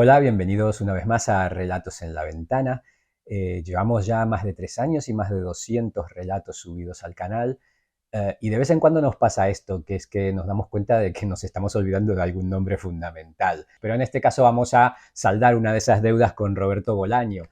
Hola, bienvenidos una vez más a Relatos en la Ventana. Llevamos ya más de 3 años y más de 200 relatos subidos al canal. Y de vez en cuando nos pasa esto, que es que nos damos cuenta de que nos estamos olvidando de algún nombre fundamental. Pero en este caso vamos a saldar una de esas deudas con Roberto Bolaño.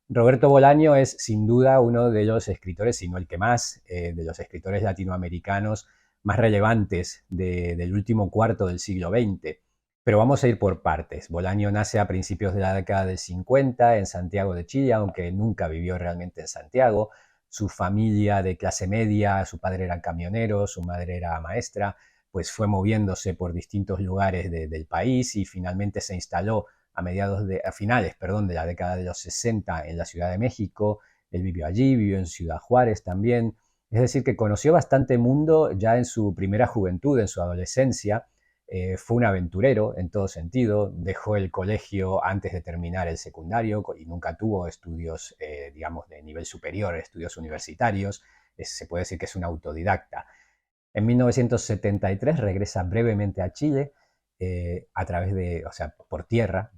Roberto Bolaño es sin duda uno de los escritores, si no el que más, de los escritores latinoamericanos más relevantes del último cuarto del siglo XX. Pero vamos a ir por partes. Bolaño nace a principios de la década del 50 en Santiago de Chile, aunque nunca vivió realmente en Santiago. Su familia de clase media, su padre era camionero, su madre era maestra, pues fue moviéndose por distintos lugares del país y finalmente se instaló a finales, perdón, de la década de los 60 en la Ciudad de México. Él vivió allí, vivió en Ciudad Juárez también. Es decir, que conoció bastante mundo ya en su primera juventud, en su adolescencia. Fue un aventurero en todo sentido, dejó el colegio antes de terminar el secundario y nunca tuvo estudios, digamos, de nivel superior, estudios universitarios. Se puede decir que es un autodidacta. En 1973 regresa brevemente a Chile, a través de, o sea, por tierra,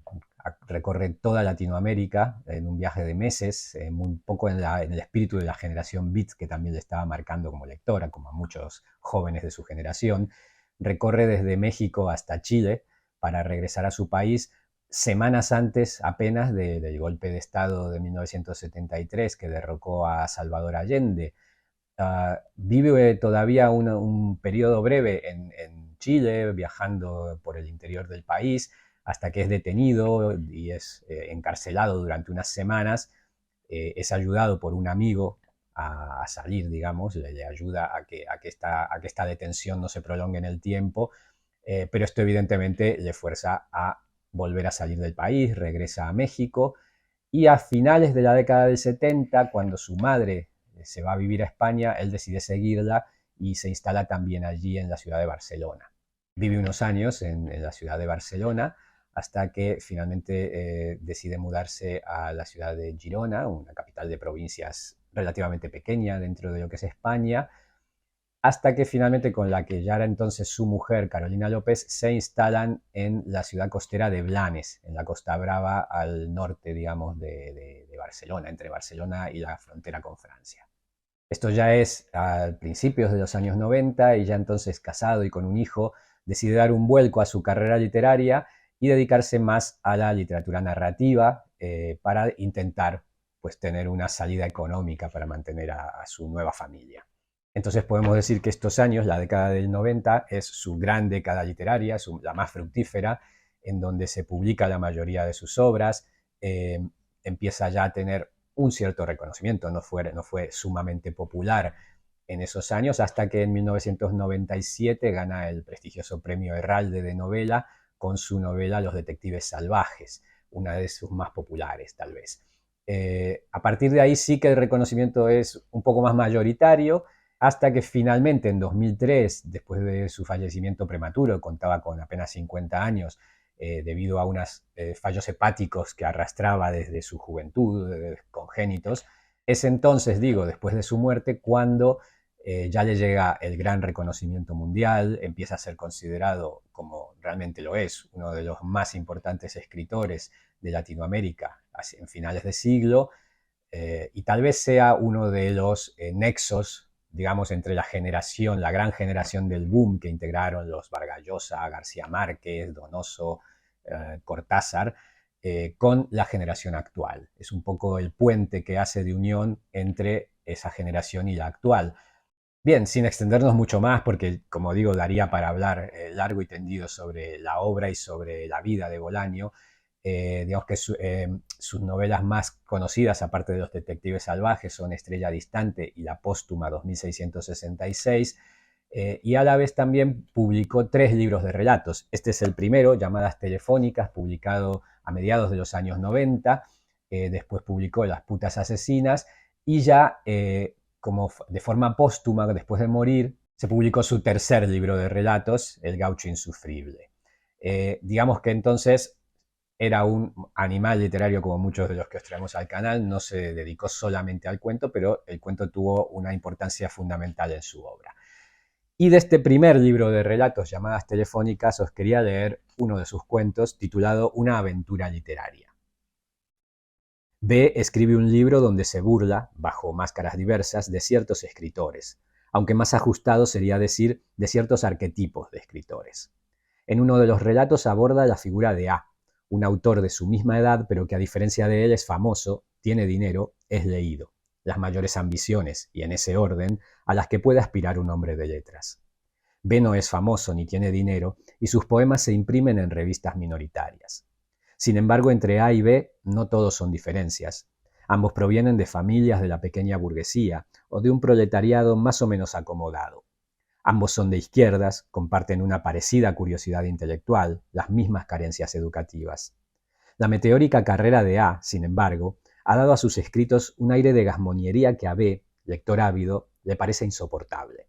recorre toda Latinoamérica en un viaje de meses, un poco en el espíritu de la generación Beat, que también le estaba marcando como lectora, como a muchos jóvenes de su generación. Recorre desde México hasta Chile para regresar a su país semanas antes apenas del golpe de Estado de 1973 que derrocó a Salvador Allende. Vive todavía un periodo breve en Chile, viajando por el interior del país, hasta que es detenido y es encarcelado durante unas semanas. Es ayudado por un amigo a salir, digamos, le ayuda a que esta detención no se prolongue en el tiempo, pero esto evidentemente le fuerza a volver a salir del país, regresa a México y a finales de la década del 70, cuando su madre se va a vivir a España, él decide seguirla y se instala también allí en la ciudad de Barcelona. Vive unos años en la ciudad de Barcelona hasta que finalmente decide mudarse a la ciudad de Girona, una capital de provincias relativamente pequeña dentro de lo que es España, hasta que finalmente con la que ya era entonces su mujer, Carolina López, se instalan en la ciudad costera de Blanes, en la Costa Brava al norte, digamos, de Barcelona, entre Barcelona y la frontera con Francia. Esto ya es a principios de los años 90 y ya entonces casado y con un hijo, decide dar un vuelco a su carrera literaria y dedicarse más a la literatura narrativa, para intentar pues tener una salida económica para mantener a su nueva familia. Entonces podemos decir que estos años, la década del 90, es su gran década literaria, la más fructífera, en donde se publica la mayoría de sus obras. eh, Empieza ya a tener un cierto reconocimiento, no fue sumamente popular en esos años, hasta que en 1997 gana el prestigioso premio Herralde de novela con su novela Los detectives salvajes, una de sus más populares tal vez. A partir de ahí sí que el reconocimiento es un poco más mayoritario, hasta que finalmente en 2003, después de su fallecimiento prematuro, contaba con apenas 50 años, debido a unos fallos hepáticos que arrastraba desde su juventud, congénitos. Es entonces, digo, después de su muerte, cuando ya le llega el gran reconocimiento mundial, empieza a ser considerado, como realmente lo es, uno de los más importantes escritores de Latinoamérica en finales de siglo, y tal vez sea uno de los nexos, digamos, entre la gran generación del boom que integraron los Vargas Llosa, García Márquez, Donoso, Cortázar, con la generación actual. Es un poco el puente que hace de unión entre esa generación y la actual. Bien, sin extendernos mucho más, porque como digo, daría para hablar largo y tendido sobre la obra y sobre la vida de Bolaño. Digamos que sus novelas más conocidas, aparte de Los detectives salvajes, son Estrella distante y La póstuma 2666, y a la vez también publicó 3 libros de relatos. Este es el primero, Llamadas telefónicas, publicado a mediados de los años 90. Después publicó Las putas asesinas y ya, como de forma póstuma, después de morir, se publicó su tercer libro de relatos, El gaucho insufrible. Digamos que entonces era un animal literario como muchos de los que os traemos al canal, no se dedicó solamente al cuento, pero el cuento tuvo una importancia fundamental en su obra. Y de este primer libro de relatos, Llamadas Telefónicas, os quería leer uno de sus cuentos titulado Una aventura literaria. B escribe un libro donde se burla, bajo máscaras diversas, de ciertos escritores, aunque más ajustado sería decir de ciertos arquetipos de escritores. En uno de los relatos aborda la figura de A, un autor de su misma edad, pero que a diferencia de él es famoso, tiene dinero, es leído, las mayores ambiciones, y en ese orden, a las que puede aspirar un hombre de letras. B no es famoso ni tiene dinero, y sus poemas se imprimen en revistas minoritarias. Sin embargo, entre A y B no todos son diferencias. Ambos provienen de familias de la pequeña burguesía o de un proletariado más o menos acomodado. Ambos son de izquierdas, comparten una parecida curiosidad intelectual, las mismas carencias educativas. La meteórica carrera de A, sin embargo, ha dado a sus escritos un aire de gazmoñería que a B, lector ávido, le parece insoportable.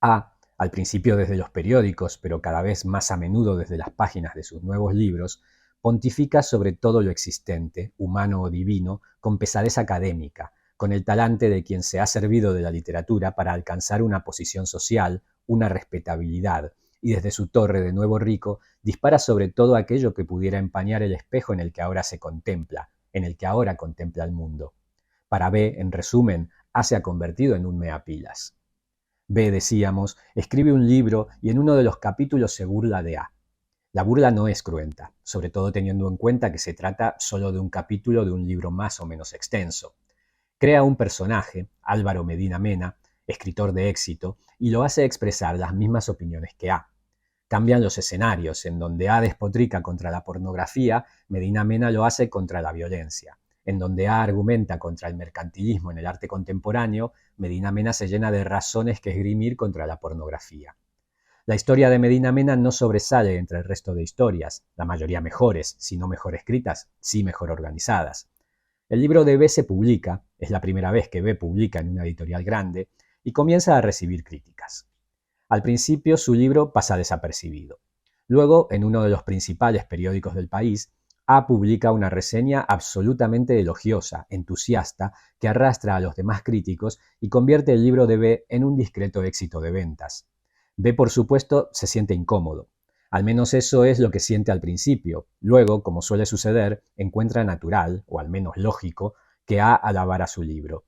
A, al principio desde los periódicos, pero cada vez más a menudo desde las páginas de sus nuevos libros, pontifica sobre todo lo existente, humano o divino, con pesadez académica, con el talante de quien se ha servido de la literatura para alcanzar una posición social, una respetabilidad, y desde su torre de nuevo rico dispara sobre todo aquello que pudiera empañar el espejo en el que ahora se contempla, en el que ahora contempla el mundo. Para B, en resumen, A se ha convertido en un meapilas. B, decíamos, escribe un libro y en uno de los capítulos se burla de A. La burla no es cruenta, sobre todo teniendo en cuenta que se trata solo de un capítulo de un libro más o menos extenso. Crea un personaje, Álvaro Medina Mena, escritor de éxito, y lo hace expresar las mismas opiniones que A. Cambian los escenarios, en donde A despotrica contra la pornografía, Medina Mena lo hace contra la violencia. En donde A argumenta contra el mercantilismo en el arte contemporáneo, Medina Mena se llena de razones que esgrimir contra la pornografía. La historia de Medina Mena no sobresale entre el resto de historias, la mayoría mejores, si no mejor escritas, sí mejor organizadas. El libro de B se publica, es la primera vez que B publica en una editorial grande, y comienza a recibir críticas. Al principio su libro pasa desapercibido. Luego, en uno de los principales periódicos del país, A publica una reseña absolutamente elogiosa, entusiasta, que arrastra a los demás críticos y convierte el libro de B en un discreto éxito de ventas. B, por supuesto, se siente incómodo. Al menos eso es lo que siente al principio. Luego, como suele suceder, encuentra natural, o al menos lógico, que A alabara su libro.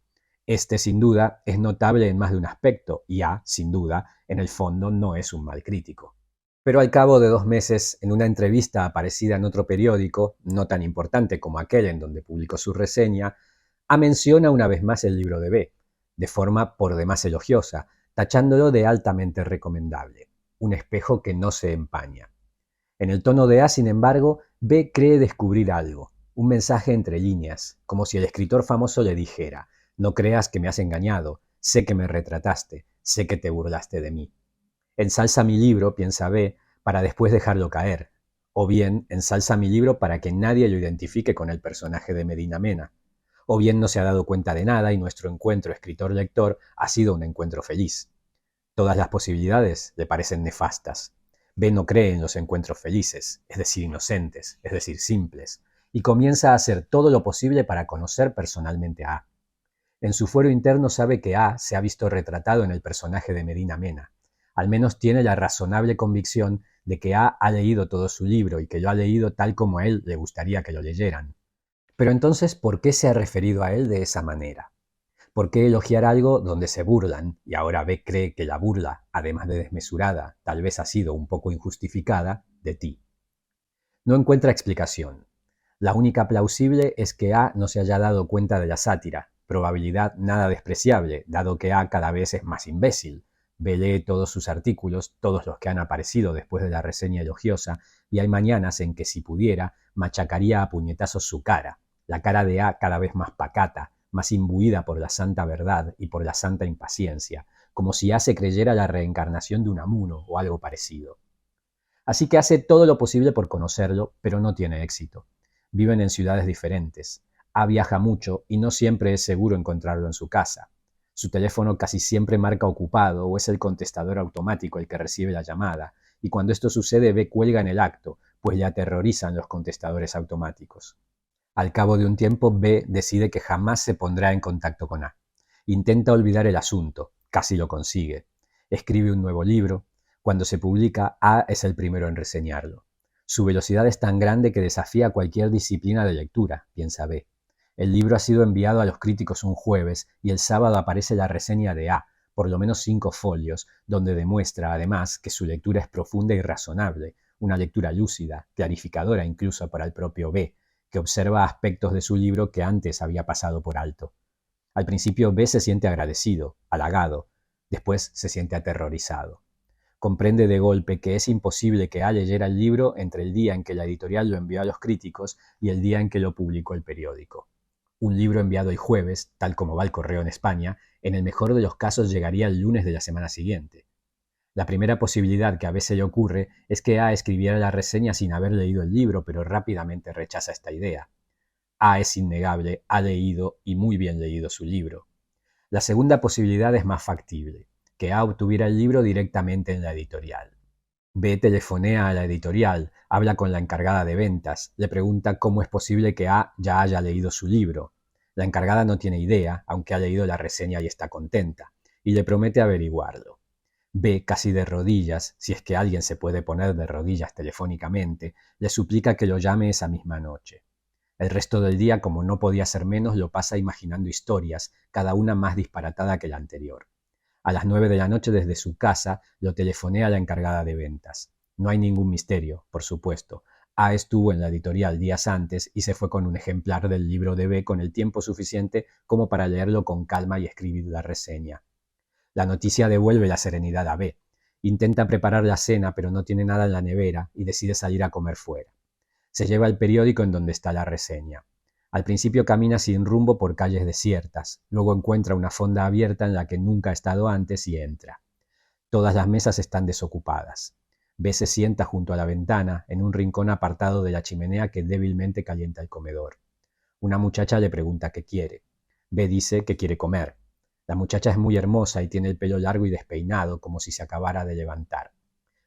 Este, sin duda, es notable en más de un aspecto, y A, sin duda, en el fondo no es un mal crítico. Pero al cabo de 2 meses, en una entrevista aparecida en otro periódico, no tan importante como aquel en donde publicó su reseña, A menciona una vez más el libro de B, de forma por demás elogiosa, tachándolo de altamente recomendable, un espejo que no se empaña. En el tono de A, sin embargo, B cree descubrir algo, un mensaje entre líneas, como si el escritor famoso le dijera: no creas que me has engañado, sé que me retrataste, sé que te burlaste de mí. Ensalza mi libro, piensa B, para después dejarlo caer, o bien ensalza mi libro para que nadie lo identifique con el personaje de Medina Mena, o bien no se ha dado cuenta de nada y nuestro encuentro escritor-lector ha sido un encuentro feliz. Todas las posibilidades le parecen nefastas. B no cree en los encuentros felices, es decir, inocentes, es decir, simples, y comienza a hacer todo lo posible para conocer personalmente a A. En su fuero interno sabe que A se ha visto retratado en el personaje de Medina Mena. Al menos tiene la razonable convicción de que A ha leído todo su libro y que lo ha leído tal como a él le gustaría que lo leyeran. Pero entonces, ¿por qué se ha referido a él de esa manera? ¿Por qué elogiar algo donde se burlan y ahora B cree que la burla, además de desmesurada, tal vez ha sido un poco injustificada, de ti? No encuentra explicación. La única plausible es que A no se haya dado cuenta de la sátira, probabilidad nada despreciable, dado que A cada vez es más imbécil. B lee todos sus artículos, todos los que han aparecido después de la reseña elogiosa, y hay mañanas en que, si pudiera, machacaría a puñetazos su cara, la cara de A cada vez más pacata, más imbuida por la santa verdad y por la santa impaciencia, como si A se creyera la reencarnación de un Amuno o algo parecido. Así que hace todo lo posible por conocerlo, pero no tiene éxito. Viven en ciudades diferentes. A viaja mucho y no siempre es seguro encontrarlo en su casa. Su teléfono casi siempre marca ocupado o es el contestador automático el que recibe la llamada, y cuando esto sucede B cuelga en el acto, pues le aterrorizan los contestadores automáticos. Al cabo de un tiempo B decide que jamás se pondrá en contacto con A. Intenta olvidar el asunto, casi lo consigue. Escribe un nuevo libro. Cuando se publica, A es el primero en reseñarlo. Su velocidad es tan grande que desafía cualquier disciplina de lectura, piensa B. El libro ha sido enviado a los críticos un jueves y el sábado aparece la reseña de A, por lo menos 5 folios, donde demuestra además que su lectura es profunda y razonable, una lectura lúcida, clarificadora incluso para el propio B, que observa aspectos de su libro que antes había pasado por alto. Al principio B se siente agradecido, halagado, después se siente aterrorizado. Comprende de golpe que es imposible que A leyera el libro entre el día en que la editorial lo envió a los críticos y el día en que lo publicó el periódico. Un libro enviado el jueves, tal como va el correo en España, en el mejor de los casos llegaría el lunes de la semana siguiente. La primera posibilidad que a veces le ocurre es que A escribiera la reseña sin haber leído el libro, pero rápidamente rechaza esta idea. A es innegable, ha leído y muy bien leído su libro. La segunda posibilidad es más factible, que A obtuviera el libro directamente en la editorial. B telefonea a la editorial, habla con la encargada de ventas, le pregunta cómo es posible que A ya haya leído su libro. La encargada no tiene idea, aunque ha leído la reseña y está contenta, y le promete averiguarlo. B, casi de rodillas, si es que alguien se puede poner de rodillas telefónicamente, le suplica que lo llame esa misma noche. El resto del día, como no podía ser menos, lo pasa imaginando historias, cada una más disparatada que la anterior. A las 9 de la noche desde su casa lo telefonea a la encargada de ventas. No hay ningún misterio, por supuesto. A estuvo en la editorial días antes y se fue con un ejemplar del libro de B con el tiempo suficiente como para leerlo con calma y escribir la reseña. La noticia devuelve la serenidad a B. Intenta preparar la cena, pero no tiene nada en la nevera y decide salir a comer fuera. Se lleva el periódico en donde está la reseña. Al principio camina sin rumbo por calles desiertas, luego encuentra una fonda abierta en la que nunca ha estado antes y entra. Todas las mesas están desocupadas. B se sienta junto a la ventana, en un rincón apartado de la chimenea que débilmente calienta el comedor. Una muchacha le pregunta qué quiere. B dice que quiere comer. La muchacha es muy hermosa y tiene el pelo largo y despeinado, como si se acabara de levantar.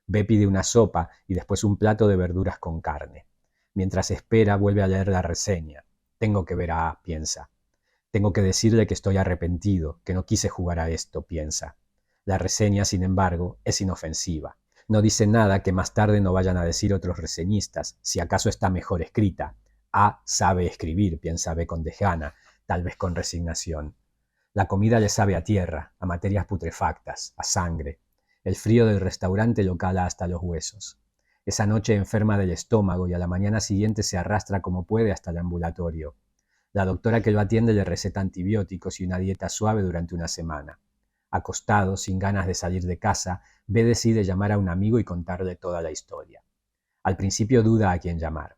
B pide una sopa y después un plato de verduras con carne. Mientras espera, vuelve a leer la reseña. Tengo que ver a A, piensa. Tengo que decirle que estoy arrepentido, que no quise jugar a esto, piensa. La reseña, sin embargo, es inofensiva. No dice nada que más tarde no vayan a decir otros reseñistas, si acaso está mejor escrita. A sabe escribir, piensa B con desgana, tal vez con resignación. La comida le sabe a tierra, a materias putrefactas, a sangre. El frío del restaurante lo cala hasta los huesos. Esa noche enferma del estómago y a la mañana siguiente se arrastra como puede hasta el ambulatorio. La doctora que lo atiende le receta antibióticos y una dieta suave durante una semana. Acostado, sin ganas de salir de casa, B decide llamar a un amigo y contarle toda la historia. Al principio duda a quién llamar.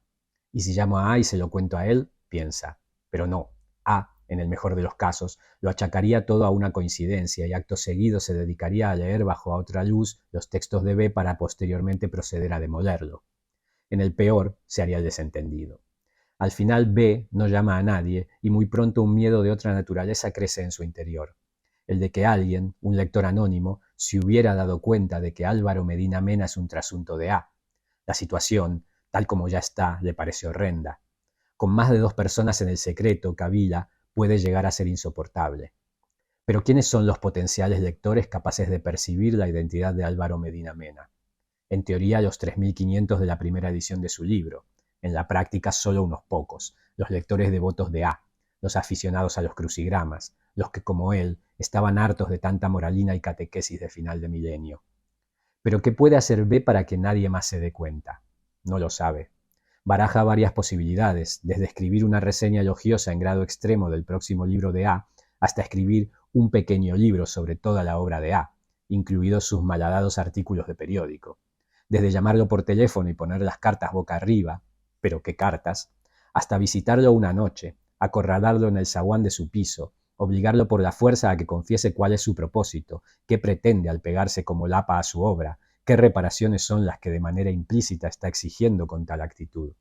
¿Y si llamo a A y se lo cuento a él? Piensa. Pero no. A, en el mejor de los casos, lo achacaría todo a una coincidencia y acto seguido se dedicaría a leer bajo a otra luz los textos de B para posteriormente proceder a demolerlo. En el peor, se haría el desentendido. Al final B no llama a nadie y muy pronto un miedo de otra naturaleza crece en su interior. El de que alguien, un lector anónimo, se hubiera dado cuenta de que Álvaro Medina Mena es un trasunto de A. La situación, tal como ya está, le parece horrenda. Con más de 2 personas en el secreto, Kabila puede llegar a ser insoportable. Pero ¿quiénes son los potenciales lectores capaces de percibir la identidad de Álvaro Medina Mena? En teoría, los 3.500 de la primera edición de su libro. En la práctica, solo unos pocos, los lectores devotos de A, los aficionados a los crucigramas, los que, como él, estaban hartos de tanta moralina y catequesis de final de milenio. Pero ¿qué puede hacer B para que nadie más se dé cuenta? No lo sabe. Baraja varias posibilidades, desde escribir una reseña elogiosa en grado extremo del próximo libro de A, hasta escribir un pequeño libro sobre toda la obra de A, incluidos sus malhadados artículos de periódico. Desde llamarlo por teléfono y poner las cartas boca arriba, pero qué cartas, hasta visitarlo una noche, acorralarlo en el zaguán de su piso, obligarlo por la fuerza a que confiese cuál es su propósito, qué pretende al pegarse como lapa a su obra, qué reparaciones son las que de manera implícita está exigiendo con tal actitud.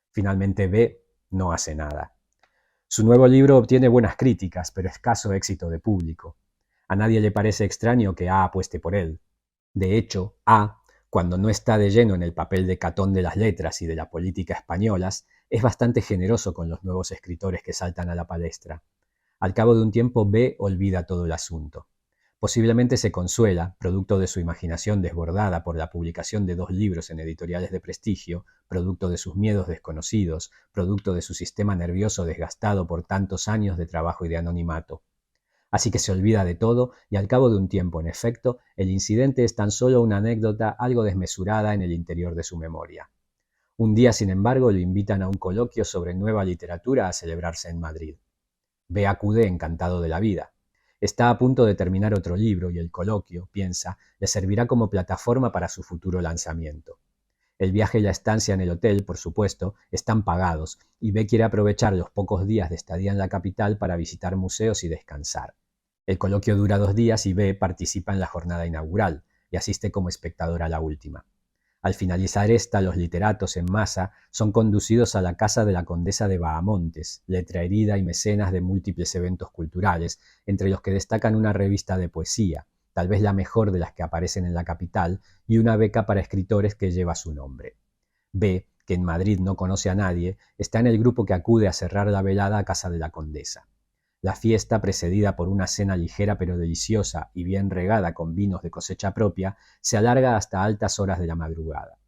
Finalmente B no hace nada. Su nuevo libro obtiene buenas críticas, pero escaso éxito de público. A nadie le parece extraño que A apueste por él. De hecho, A, cuando no está de lleno en el papel de Catón de las letras y de la política españolas, es bastante generoso con los nuevos escritores que saltan a la palestra. Al cabo de un tiempo B olvida todo el asunto. Posiblemente se consuela, producto de su imaginación desbordada por la publicación de 2 libros en editoriales de prestigio, producto de sus miedos desconocidos, producto de su sistema nervioso desgastado por tantos años de trabajo y de anonimato. Así que se olvida de todo y al cabo de un tiempo, en efecto, el incidente es tan solo una anécdota algo desmesurada en el interior de su memoria. Un día, sin embargo, lo invitan a un coloquio sobre nueva literatura a celebrarse en Madrid. B acude encantado de la vida. Está a punto de terminar otro libro y el coloquio, piensa, le servirá como plataforma para su futuro lanzamiento. El viaje y la estancia en el hotel, por supuesto, están pagados y B quiere aprovechar los pocos días de estadía en la capital para visitar museos y descansar. El coloquio dura 2 días y B participa en la jornada inaugural y asiste como espectador a la última. Al finalizar esta, los literatos en masa son conducidos a la casa de la condesa de Bahamontes, letra herida y mecenas de múltiples eventos culturales, entre los que destacan una revista de poesía, tal vez la mejor de las que aparecen en la capital, y una beca para escritores que lleva su nombre. B, que en Madrid no conoce a nadie, está en el grupo que acude a cerrar la velada a casa de la condesa. La fiesta, precedida por una cena ligera pero deliciosa y bien regada con vinos de cosecha propia, se alarga hasta altas horas de la madrugada.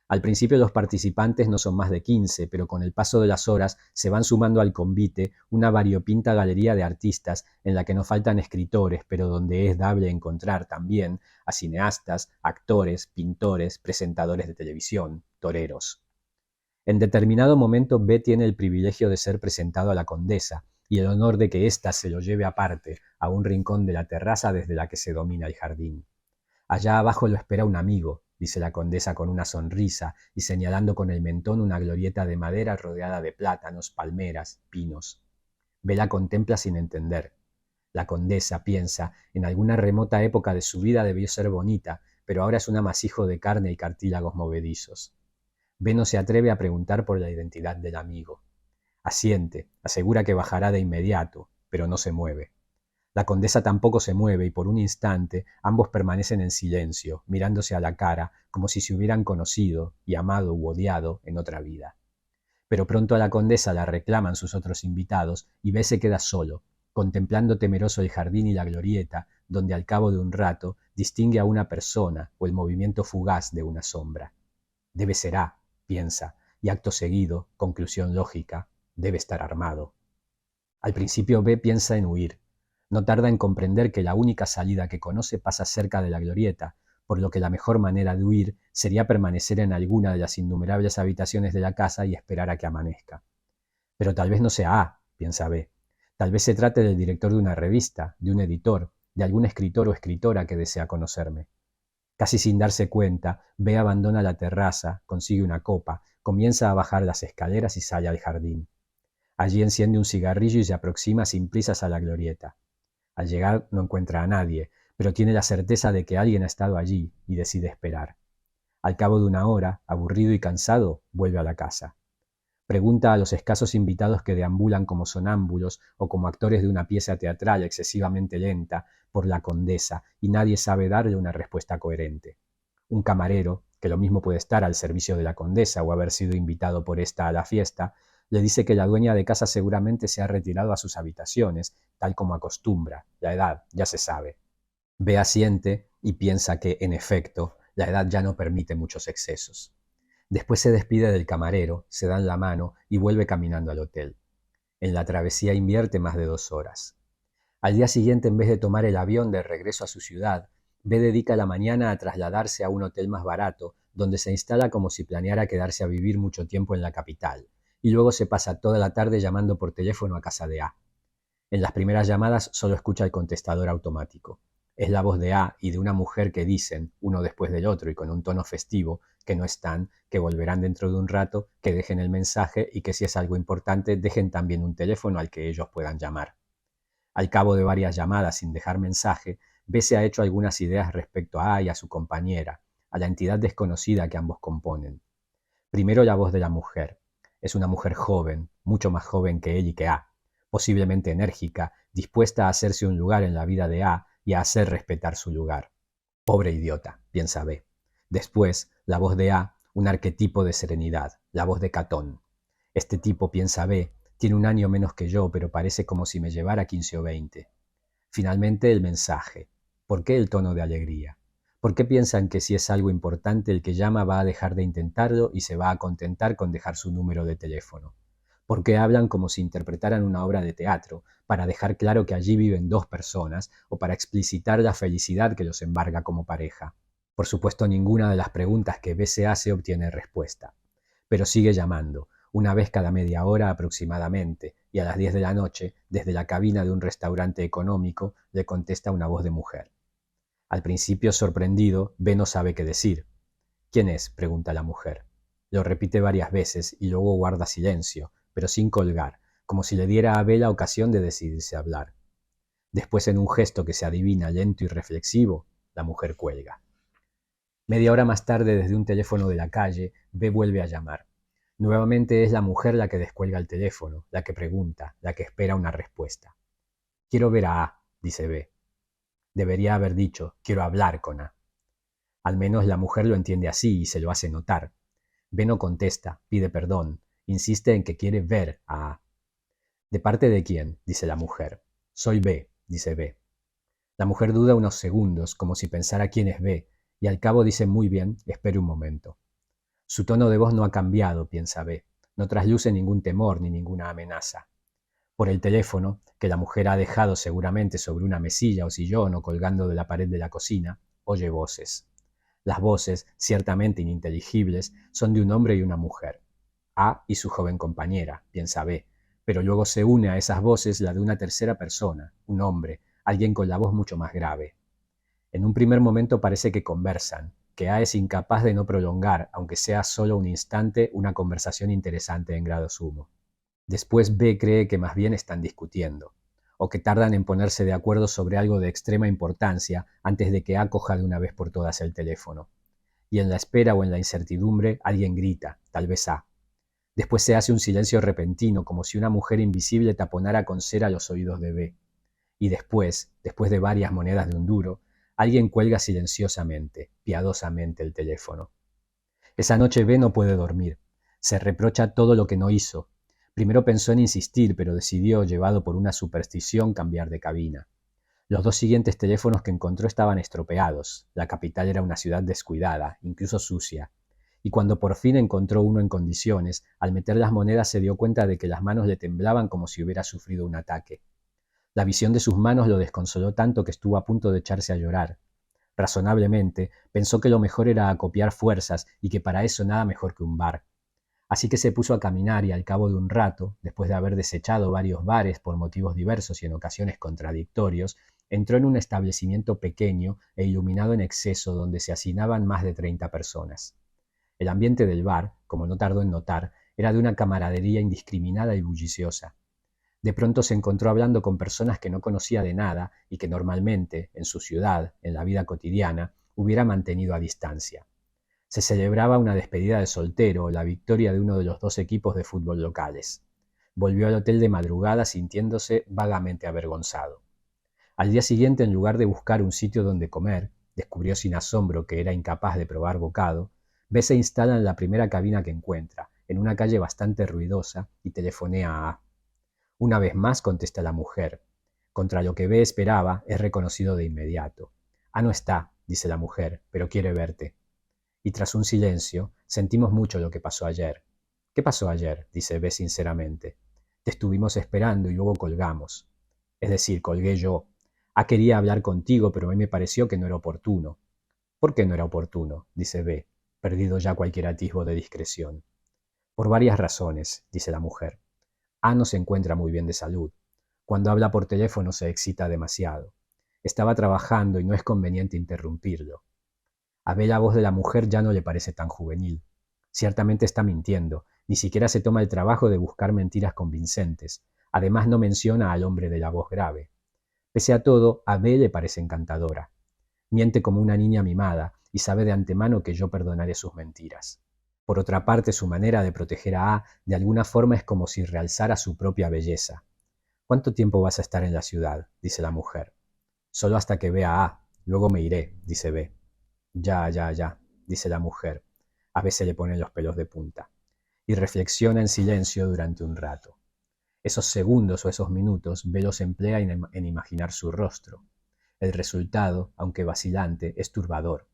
Al principio los participantes no son más de 15, pero con el paso de las horas se van sumando al convite una variopinta galería de artistas en la que no faltan escritores, pero donde es dable encontrar también a cineastas, actores, pintores, presentadores de televisión, toreros. En determinado momento B tiene el privilegio de ser presentado a la condesa y el honor de que ésta se lo lleve aparte a un rincón de la terraza desde la que se domina el jardín. Allá abajo lo espera un amigo, dice la condesa con una sonrisa y señalando con el mentón una glorieta de madera rodeada de plátanos, palmeras, pinos. B la contempla sin entender. La condesa piensa, en alguna remota época de su vida debió ser bonita, pero ahora es un amasijo de carne y cartílagos movedizos. B no se atreve a preguntar por la identidad del amigo. Asiente, asegura que bajará de inmediato, pero no se mueve. La condesa tampoco se mueve y por un instante ambos permanecen en silencio, mirándose a la cara, como si se hubieran conocido y amado u odiado en otra vida. Pero pronto a la condesa la reclaman sus otros invitados y B se queda solo, contemplando temeroso el jardín y la glorieta, donde al cabo de un rato distingue a una persona o el movimiento fugaz de una sombra. Debe ser A, piensa, y acto seguido, conclusión lógica, debe estar armado. Al principio B piensa en huir. No tarda en comprender que la única salida que conoce pasa cerca de la glorieta, por lo que la mejor manera de huir sería permanecer en alguna de las innumerables habitaciones de la casa y esperar a que amanezca. Pero tal vez no sea A, piensa B. Tal vez se trate del director de una revista, de un editor, de algún escritor o escritora que desea conocerme. Casi sin darse cuenta, B abandona la terraza, consigue una copa, comienza a bajar las escaleras y sale al jardín. Allí enciende un cigarrillo y se aproxima sin prisas a la glorieta. Al llegar no encuentra a nadie, pero tiene la certeza de que alguien ha estado allí y decide esperar. Al cabo de una hora, aburrido y cansado, vuelve a la casa. Pregunta a los escasos invitados que deambulan como sonámbulos o como actores de una pieza teatral excesivamente lenta por la condesa y nadie sabe darle una respuesta coherente. Un camarero, que lo mismo puede estar al servicio de la condesa o haber sido invitado por esta a la fiesta, le dice que la dueña de casa seguramente se ha retirado a sus habitaciones, tal como acostumbra. La edad, ya se sabe. B asiente y piensa que, en efecto, la edad ya no permite muchos excesos. Después se despide del camarero, se dan la mano y vuelve caminando al hotel. En la travesía invierte más de 2 horas. Al día siguiente, en vez de tomar el avión de regreso a su ciudad, B dedica la mañana a trasladarse a un hotel más barato, donde se instala como si planeara quedarse a vivir mucho tiempo en la capital, y luego se pasa toda la tarde llamando por teléfono a casa de A. En las primeras llamadas solo escucha el contestador automático. Es la voz de A y de una mujer que dicen, uno después del otro y con un tono festivo, que no están, que volverán dentro de un rato, que dejen el mensaje y que si es algo importante dejen también un teléfono al que ellos puedan llamar. Al cabo de varias llamadas sin dejar mensaje, B se ha hecho algunas ideas respecto a y a su compañera, a la entidad desconocida que ambos componen. Primero la voz de la mujer. Es una mujer joven, mucho más joven que él y que A, posiblemente enérgica, dispuesta a hacerse un lugar en la vida de A y a hacer respetar su lugar. Pobre idiota, piensa B. Después, la voz de A, un arquetipo de serenidad, la voz de Catón. Este tipo, piensa B, tiene un año menos que yo, pero parece como si me llevara 15 o 20. Finalmente, el mensaje. ¿Por qué el tono de alegría? ¿Por qué piensan que si es algo importante el que llama va a dejar de intentarlo y se va a contentar con dejar su número de teléfono? ¿Por qué hablan como si interpretaran una obra de teatro, para dejar claro que allí viven dos personas o para explicitar la felicidad que los embarga como pareja? Por supuesto, ninguna de las preguntas que B se hace obtiene respuesta, pero sigue llamando, una vez cada media hora aproximadamente, y a las 10 de la noche, desde la cabina de un restaurante económico, le contesta una voz de mujer. Al principio, sorprendido, B no sabe qué decir. ¿Quién es?, pregunta la mujer. Lo repite varias veces y luego guarda silencio, pero sin colgar, como si le diera a B la ocasión de decidirse a hablar. Después, en un gesto que se adivina lento y reflexivo, la mujer cuelga. Media hora más tarde, desde un teléfono de la calle, B vuelve a llamar. Nuevamente es la mujer la que descuelga el teléfono, la que pregunta, la que espera una respuesta. Quiero ver a A, dice B. Debería haber dicho, quiero hablar con A. Al menos la mujer lo entiende así y se lo hace notar. B no contesta, pide perdón, insiste en que quiere ver a A. ¿De parte de quién?, dice la mujer. Soy B, dice B. La mujer duda unos segundos, como si pensara quién es B, y al cabo dice muy bien, espere un momento. Su tono de voz no ha cambiado, piensa B. No trasluce ningún temor ni ninguna amenaza. Por el teléfono, que la mujer ha dejado seguramente sobre una mesilla o sillón o colgando de la pared de la cocina, oye voces. Las voces, ciertamente ininteligibles, son de un hombre y una mujer. A y su joven compañera, piensa B, pero luego se une a esas voces la de una tercera persona, un hombre, alguien con la voz mucho más grave. En un primer momento parece que conversan, que A es incapaz de no prolongar, aunque sea solo un instante, una conversación interesante en grado sumo. Después B cree que más bien están discutiendo, o que tardan en ponerse de acuerdo sobre algo de extrema importancia antes de que A coja de una vez por todas el teléfono. Y en la espera o en la incertidumbre alguien grita, tal vez A. Después se hace un silencio repentino, como si una mujer invisible taponara con cera los oídos de B. Y después de varias monedas de un duro, alguien cuelga silenciosamente, piadosamente el teléfono. Esa noche B no puede dormir. Se reprocha todo lo que no hizo. Primero pensó en insistir, pero decidió, llevado por una superstición, cambiar de cabina. Los dos siguientes teléfonos que encontró estaban estropeados. La capital era una ciudad descuidada, incluso sucia. Y cuando por fin encontró uno en condiciones, al meter las monedas se dio cuenta de que las manos le temblaban como si hubiera sufrido un ataque. La visión de sus manos lo desconsoló tanto que estuvo a punto de echarse a llorar. Razonablemente, pensó que lo mejor era acopiar fuerzas y que para eso nada mejor que un bar. Así que se puso a caminar y al cabo de un rato, después de haber desechado varios bares por motivos diversos y en ocasiones contradictorios, entró en un establecimiento pequeño e iluminado en exceso donde se hacinaban más de 30 personas. El ambiente del bar, como no tardó en notar, era de una camaradería indiscriminada y bulliciosa. De pronto se encontró hablando con personas que no conocía de nada y que normalmente, en su ciudad, en la vida cotidiana, hubiera mantenido a distancia. Se celebraba una despedida de soltero o la victoria de uno de los dos equipos de fútbol locales. Volvió al hotel de madrugada sintiéndose vagamente avergonzado. Al día siguiente, en lugar de buscar un sitio donde comer, descubrió sin asombro que era incapaz de probar bocado. B se instala en la primera cabina que encuentra, en una calle bastante ruidosa, y telefonea a A. Una vez más contesta la mujer. Contra lo que B esperaba, es reconocido de inmediato. A no está, dice la mujer, pero quiere verte. Y tras un silencio, sentimos mucho lo que pasó ayer. ¿Qué pasó ayer?, dice B sinceramente. Te estuvimos esperando y luego colgamos. Es decir, colgué yo. A quería hablar contigo, pero a mí me pareció que no era oportuno. ¿Por qué no era oportuno?, dice B, perdido ya cualquier atisbo de discreción. Por varias razones, dice la mujer. A no se encuentra muy bien de salud. Cuando habla por teléfono se excita demasiado. Estaba trabajando y no es conveniente interrumpirlo. A B la voz de la mujer ya no le parece tan juvenil. Ciertamente está mintiendo, ni siquiera se toma el trabajo de buscar mentiras convincentes. Además no menciona al hombre de la voz grave. Pese a todo, a B le parece encantadora. Miente como una niña mimada y sabe de antemano que yo perdonaré sus mentiras. Por otra parte, su manera de proteger a A de alguna forma es como si realzara su propia belleza. ¿Cuánto tiempo vas a estar en la ciudad?, dice la mujer. Solo hasta que vea A, luego me iré, dice B. Ya, dice la mujer. A B se le ponen los pelos de punta. Y reflexiona en silencio durante un rato. Esos segundos o esos minutos B los emplea en imaginar su rostro. El resultado, aunque vacilante, es turbador.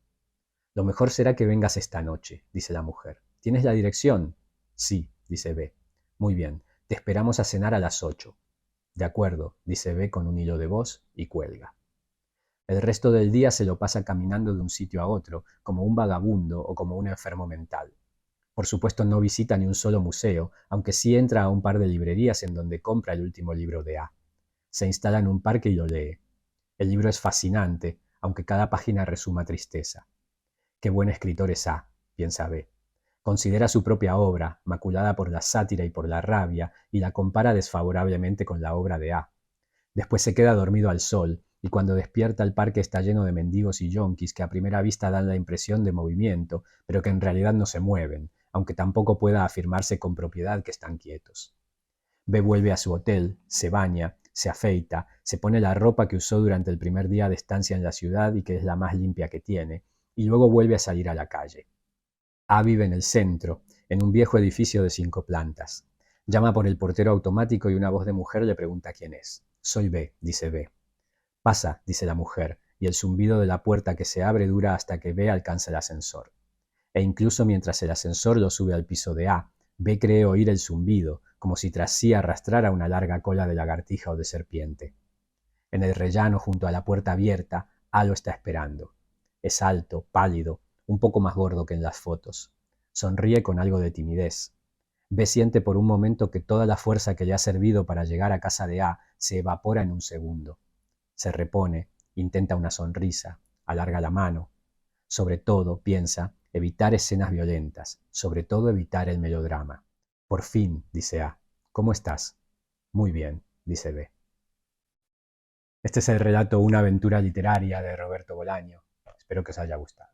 Lo mejor será que vengas esta noche, dice la mujer. ¿Tienes la dirección? Sí, dice B. Muy bien, te esperamos a cenar a las 8. De acuerdo, dice B con un hilo de voz y cuelga. El resto del día se lo pasa caminando de un sitio a otro, como un vagabundo o como un enfermo mental. Por supuesto no visita ni un solo museo, aunque sí entra a un par de librerías en donde compra el último libro de A. Se instala en un parque y lo lee. El libro es fascinante, aunque cada página resuma tristeza. Qué buen escritor es A, piensa B. Considera su propia obra, maculada por la sátira y por la rabia, y la compara desfavorablemente con la obra de A. Después se queda dormido al sol, y cuando despierta el parque está lleno de mendigos y yonkis que a primera vista dan la impresión de movimiento, pero que en realidad no se mueven, aunque tampoco pueda afirmarse con propiedad que están quietos. B vuelve a su hotel, se baña, se afeita, se pone la ropa que usó durante el primer día de estancia en la ciudad y que es la más limpia que tiene, y luego vuelve a salir a la calle. A vive en el centro, en un viejo edificio de 5 plantas. Llama por el portero automático y una voz de mujer le pregunta quién es. Soy B, dice B. Pasa, dice la mujer, y el zumbido de la puerta que se abre dura hasta que B alcanza el ascensor. E incluso mientras el ascensor lo sube al piso de A, B cree oír el zumbido, como si tras sí arrastrara una larga cola de lagartija o de serpiente. En el rellano, junto a la puerta abierta, A lo está esperando. Es alto, pálido, un poco más gordo que en las fotos. Sonríe con algo de timidez. B siente por un momento que toda la fuerza que le ha servido para llegar a casa de A se evapora en un segundo. Se repone, intenta una sonrisa, alarga la mano. Sobre todo, piensa, evitar escenas violentas, sobre todo evitar el melodrama. Por fin, dice A. ¿Cómo estás? Muy bien, dice B. Este es el relato Una aventura literaria de Roberto Bolaño. Espero que os haya gustado.